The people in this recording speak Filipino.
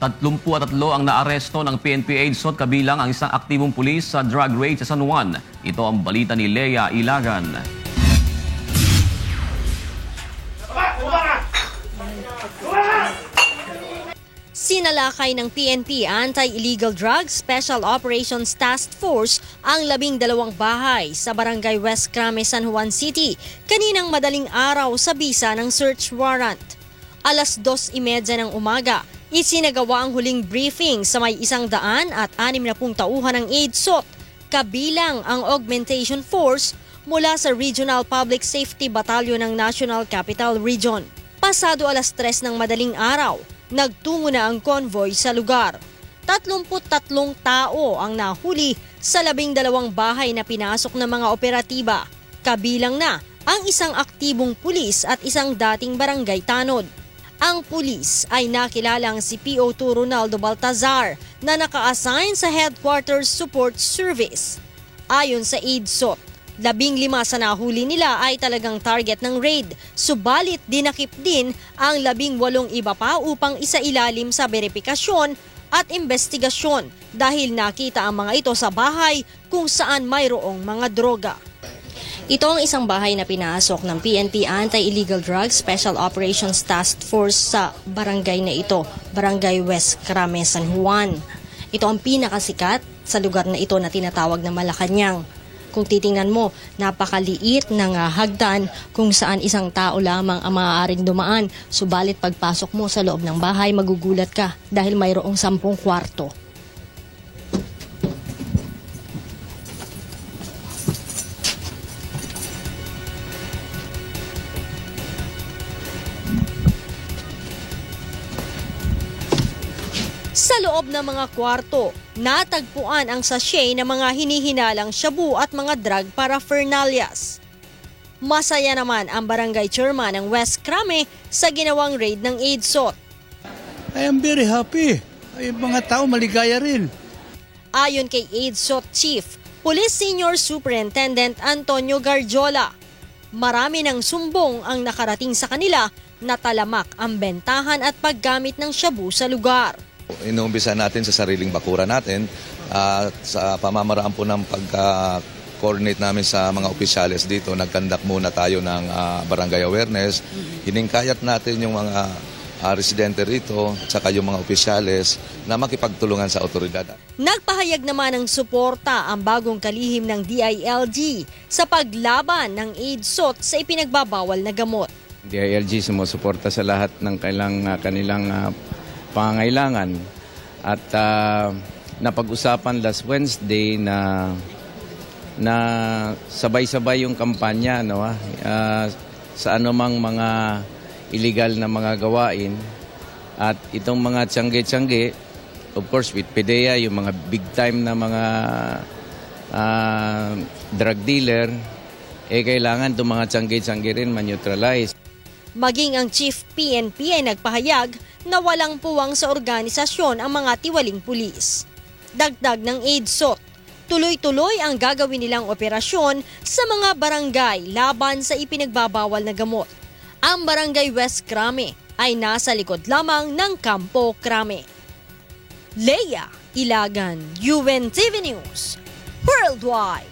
33 ang naaresto ng PNP AIDSOT kabilang ang isang aktibong pulis sa drug raid sa San Juan. Ito ang balita ni Lea Ilagan. Sinalakay ng PNP Anti-Illegal Drugs Special Operations Task Force ang 12 bahay sa Barangay West Crame, San Juan City kaninang madaling araw sa bisa ng search warrant. Alas 2:30 ng umaga, isinagawa ang huling briefing sa may 160 tauhan ng AIDSOT, kabilang ang augmentation force mula sa Regional Public Safety Battalion ng National Capital Region. Pasado alas 3 ng madaling araw, nagtungo na ang convoy sa lugar. 33 tao ang nahuli sa 12 bahay na pinasok ng mga operatiba, kabilang na ang isang aktibong pulis at isang dating barangay tanod. Ang pulis ay nakilalang si PO2 Ronaldo Baltazar na naka-assign sa Headquarters Support Service. Ayon sa AIDSOT, 15 sa nahuli nila ay talagang target ng raid, subalit dinakip din ang 18 iba pa upang isailalim sa beripikasyon at investigasyon dahil nakita ang mga ito sa bahay kung saan mayroong mga droga. Ito ang isang bahay na pinasok ng PNP Anti-Illegal Drugs Special Operations Task Force sa barangay na ito, Barangay West Crame, San Juan. Ito ang pinakasikat sa lugar na ito na tinatawag na Malacanang. Kung titingnan mo, napakaliit ng hagdan kung saan isang tao lamang ang maaaring dumaan. Subalit pagpasok mo sa loob ng bahay, magugulat ka dahil mayroong 10 kwarto. Sa loob ng mga kwarto, natagpuan ang sachet ng mga hinihinalang shabu at mga drug paraphernalias. Masaya naman ang barangay chairman ng West Crame sa ginawang raid ng AIDSOT. I am very happy. Ay, mga tao maligaya rin. Ayon kay AIDSOT Chief, Police Senior Superintendent Antonio Garjola, marami ng sumbong ang nakarating sa kanila na talamak ang bentahan at paggamit ng shabu sa lugar. Inuumpisa natin sa sariling bakura natin sa pamamaraan po ng pagka-coordinate namin sa mga opisyales dito. Nagkandak muna tayo ng barangay awareness. Hiningkayat natin yung mga residente rito at saka yung mga opisyales na makipagtulungan sa otoridad. Nagpahayag naman ng suporta ang bagong kalihim ng DILG sa paglaban ng AIDSOT sa ipinagbabawal na gamot. DILG sumusuporta sa lahat ng kanilang pangangailangan at napag-usapan last Wednesday na sabay-sabay yung kampanya sa anumang mga illegal na mga gawain at itong mga tiyangge-tiyangge, of course with PDEA, yung mga big time na mga drug dealer, kailangan itong mga tiyangge-tiyangge rin ma-neutralize. Maging ang Chief PNP ay nagpahayag na walang puwang sa organisasyon ang mga tiwaling pulis. Dagdag ng AIDSOT, tuloy-tuloy ang gagawin nilang operasyon sa mga barangay laban sa ipinagbabawal na gamot. Ang Barangay West Crame ay nasa likod lamang ng Campo Crame. Lea Ilagan, UNTV News, Worldwide.